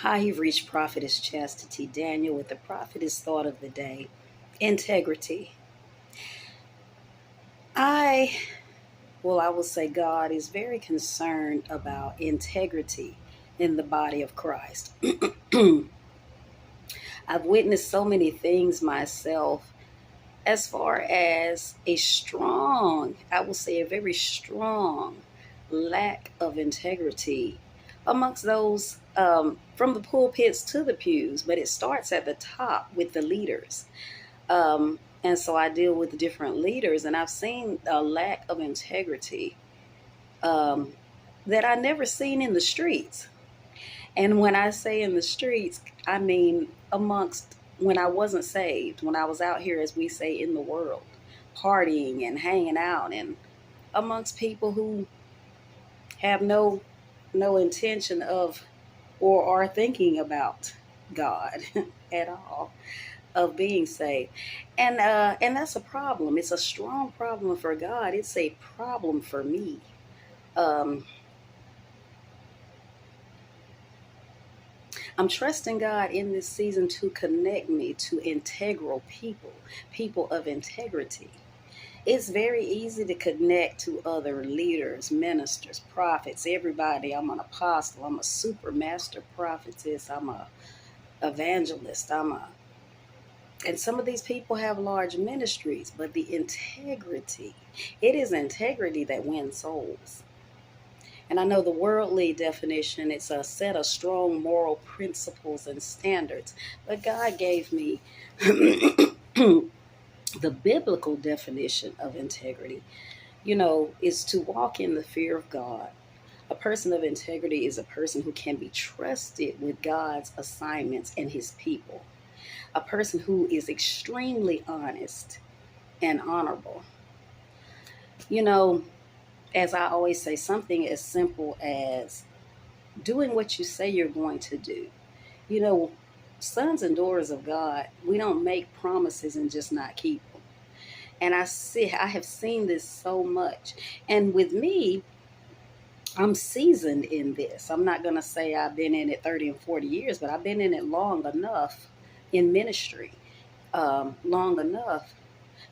Hi, you've reached Prophetess Chastity Daniel with the Prophetess Thought of the Day. Integrity. I, I will say God is very concerned about integrity in the body of Christ. I've witnessed so many things myself as far as I will say, a very strong lack of integrity amongst those from the pulpits to the pews, but it starts at the top with the leaders. And so I deal with different leaders, and I've seen a lack of integrity um, that I never seen in the streets. And when I say in the streets, I mean amongst when I wasn't saved, when I was out here, as we say, in the world, partying and hanging out, and amongst people who have no intention of or are thinking about God at all, of being saved. And that's a problem. It's a strong problem for God. It's a problem for me. Um, I'm trusting God in this season to connect me to integral people, people of integrity. It's very easy to connect to other leaders, ministers, prophets, everybody. I'm an apostle. I'm a super master prophetess. I'm a evangelist. And some of these people have large ministries, but the integrity, it is integrity that wins souls. And I know the worldly definition, it's a set of strong moral principles and standards. But God gave me the biblical definition of integrity, is to walk in the fear of God. A person of integrity is a person who can be trusted with God's assignments and his people. A person who is extremely honest and honorable. You know, as I always say, something as simple as doing what you say you're going to do. You know, sons and daughters of God, we don't make promises and just not keep them. And I have seen this so much. And with me, I'm seasoned in this. I'm not going to say I've been in it 30 and 40 years, but I've been in it long enough in ministry, long enough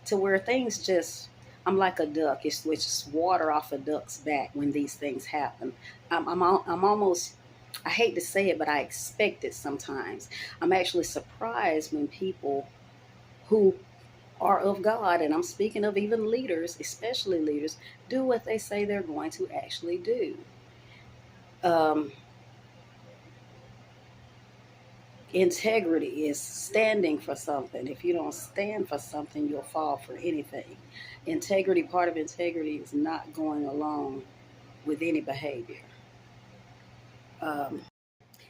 to where things just, I'm like a duck. It's just water off a duck's back when these things happen. I'm almost, I hate to say it, but I expect it sometimes. I'm actually surprised when people who are of God, and I'm speaking of even leaders, especially leaders, do what they say they're going to actually do. Um, Integrity is standing for something. If you don't stand for something, you'll fall for anything. Integrity, part of integrity is not going along with any behavior. Um,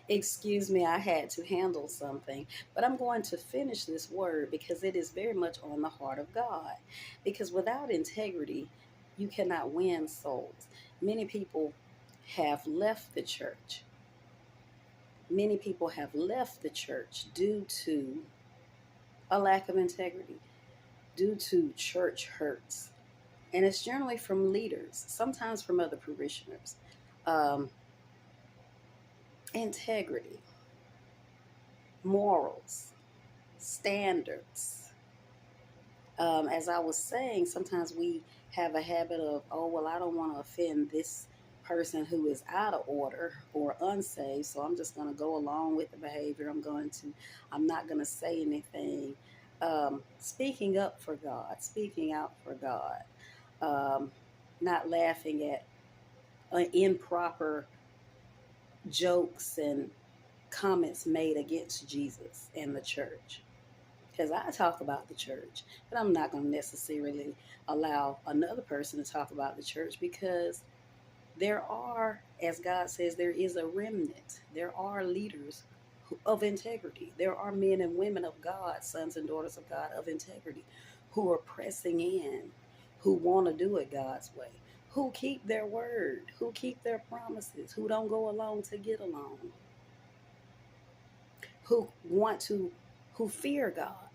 Excuse me, I had to handle something, but I'm going to finish this word because it is very much on the heart of God. Because without integrity, you cannot win souls. Many people have left the church. Many people have left the church due to a lack of integrity, due to church hurts. And it's generally from leaders, sometimes from other parishioners. Um, Integrity, morals, standards. As I was saying, sometimes we have a habit of, oh, well, I don't want to offend this person who is out of order or unsaved, so I'm just going to go along with the behavior. I'm not going to say anything. Speaking up for God, speaking out for God, um, not laughing at improper jokes and comments made against Jesus and the church. Because I talk about the church, but I'm not going to necessarily allow another person to talk about the church because there are, as God says, there is a remnant. There are leaders of integrity. There are men and women of God, sons and daughters of God of integrity, who are pressing in, who want to do it God's way, who keep their word, who keep their promises, who don't go along to get along, who want to, who fear God,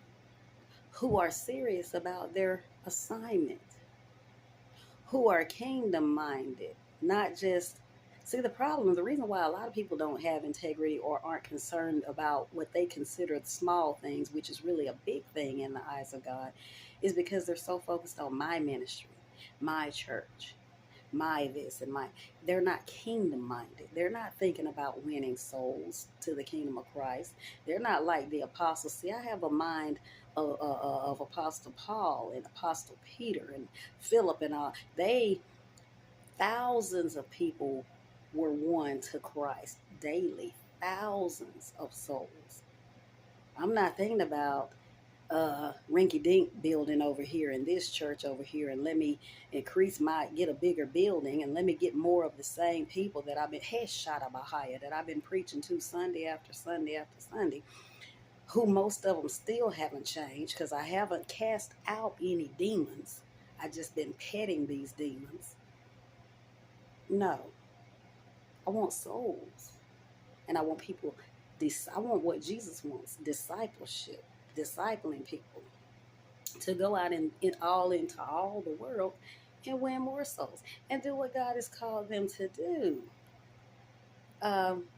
who are serious about their assignment, who are kingdom minded, not just See, the reason why a lot of people don't have integrity or aren't concerned about what they consider small things, which is really a big thing in the eyes of God, is because they're so focused on my ministry, my church, my this and my. They're not kingdom minded. They're not thinking about winning souls to the kingdom of Christ. They're not like the apostles. See, I have a mind of Apostle Paul and Apostle Peter and Philip and all. Thousands of people were won to Christ daily, thousands of souls. I'm not thinking about rinky dink building over here in this church over here, and let me get a bigger building, and let me get more of the same people that I've been that I've been preaching to Sunday after Sunday after Sunday, who most of them still haven't changed because I haven't cast out any demons. I just been petting these demons. No, I want souls. And I want people, I want what Jesus wants, discipleship, discipling people to go out into all the world and win more souls and do what God has called them to do.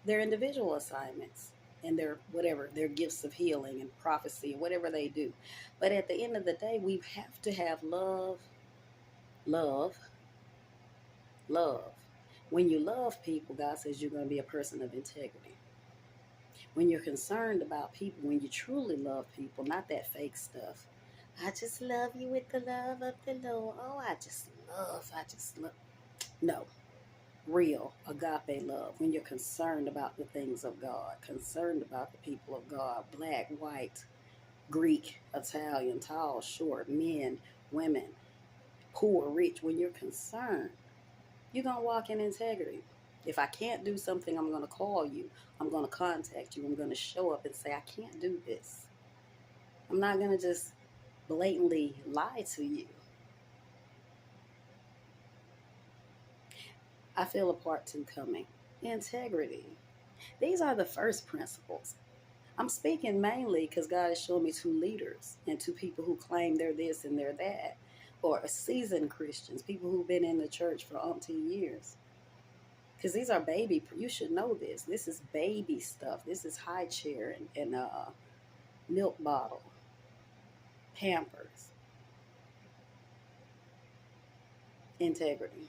Their individual assignments and their gifts of healing and prophecy and whatever they do. But at the end of the day, we have to have love, love, love. When you love people, God says you're going to be a person of integrity. When you're concerned about people, when you truly love people, not that fake stuff. I just love you with the love of the Lord. Oh, I just love. No, real agape love. When you're concerned about the things of God, concerned about the people of God, black, white, Greek, Italian, tall, short, men, women, poor, rich. When you're concerned, you're going to walk in integrity. If I can't do something, I'm going to call you. I'm going to contact you. I'm going to show up and say, I can't do this. I'm not going to just blatantly lie to you. I feel a part two coming. Integrity. These are the first principles. I'm speaking mainly because God is showing me to leaders and to people who claim they're this and they're that, or seasoned Christians, people who've been in the church for umpteen years. Because these are baby, you should know this. This is baby stuff. This is high chair and milk bottle, Pampers, integrity.